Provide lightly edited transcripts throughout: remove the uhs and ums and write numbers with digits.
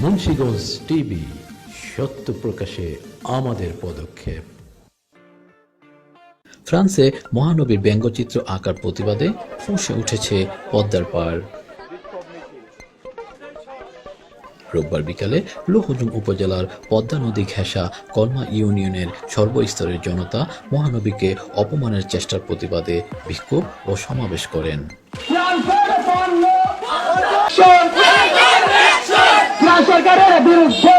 Munshiganj TV, সত্য প্রকাশে আমাদের পদক্ষেপ। ফ্রান্সে মহানবীর ব্যঙ্গচিত্র আঁকার প্রতিবাদে ফুঁসে উঠেছে পদ্মার পাড়। রোববার বিকালে লৌহজং উপজেলার পদ্মা নদী ঘেঁষা কলমা ইউনিয়নের সর্বস্তরের জনতা মহানবীকে অপমানের চেষ্টার প্রতিবাদে বিক্ষোভ ও সমাবেশ করেন। সরকারের বিরুদ্ধে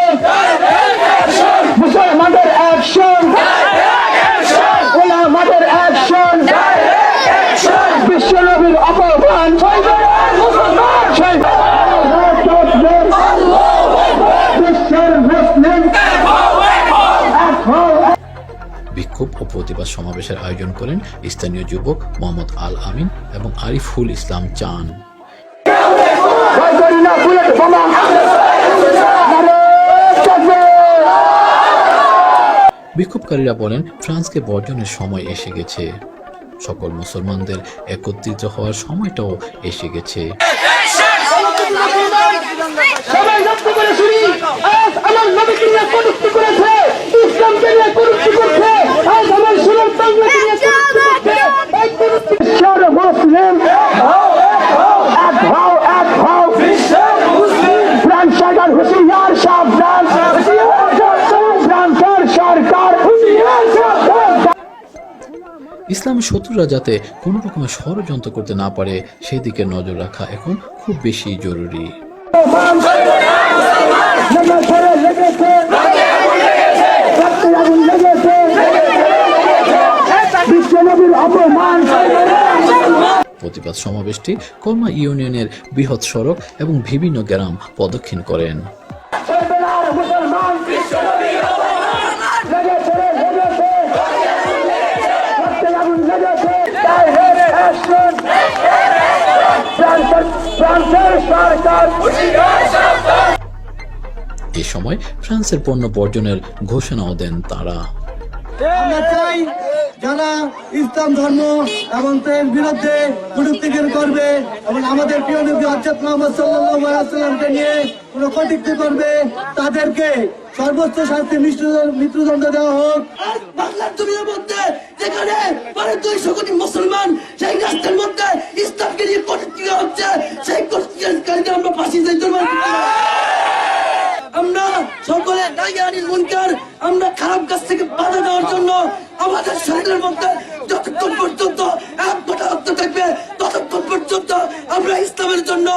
মুসলমানদের অ্যাকশন, ওলামাদের অ্যাকশন, বিশ্বনবীর অপমান, বিক্ষোভ ও প্রতিবাদ সমাবেশের আয়োজন করেন স্থানীয় যুবক মোহাম্মদ আল আমিন এবং আরিফুল ইসলাম চান। বিক্ষোভকারীরা বলেন, ফ্রান্সকে বর্জনের সময় এসে গেছে, সকল মুসলমানদের একত্রিত হওয়ার সময়টাও এসে গেছে। ইসলামের শত্রুরা যাতে কোনো রকমের ষড়যন্ত্র করতে না পারে সেদিকে নজর রাখা এখন খুব বেশি জরুরি। প্রতিবাদ সমাবেশটি কলমা ইউনিয়নের বৃহৎ সড়ক এবং বিভিন্ন গ্রাম প্রদক্ষিণ করেন। এ সময় ফ্রান্সের পণ্য বর্জনের ঘোষণাও দেন তারা। আমরা চাই যারা ইসলাম ধর্ম এবং এর বিরুদ্ধে কটূক্তি করবে এবং আমাদের প্রিয় নবী হযরত মুহাম্মদ সাল্লাল্লাহু আলাইহি ওয়াসাল্লামকে নিয়ে কোনো কটূক্তি করবে তাদেরকে সর্বোচ্চ শাস্তি মৃত্যুদণ্ড দেওয়া হোক। বাংলার জমির মধ্যে যেখানে 200 কোটি মুসলমান সেই রাষ্ট্রের মধ্যে ইসলামকে নিয়ে কটূক্তি হচ্ছে, সেই কটূক্তিকারীকে আমরা ফাঁসি দিতে পারি। আমরা সকলে নাইয়ানিল মুনকার, আমরা খারাপ কাজ থেকে বাধা দেওয়ার জন্য আমাদের শরীরের মধ্যে যতক্ষণ পর্যন্ত এক ফোঁটা রক্ত থাকবে ততক্ষণ পর্যন্ত আমরা ইসলামের জন্য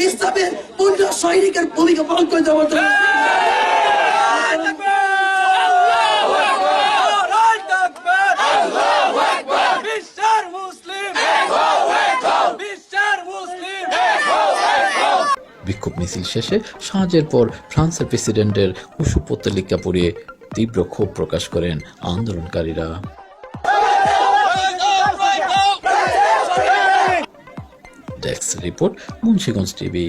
ইসলামের পূর্ণ সৈনিকের ভূমিকা পালন করে দেওয়ার জন্য বিক্ষোভ মিছিল শেষে সাঁঝের পর ফ্রান্সের প্রেসিডেন্টের কুশপুত্তলিকা পড়িয়ে তীব্র ক্ষোভ প্রকাশ করেন আন্দোলনকারীরা। Desk report, Munshiganj TV.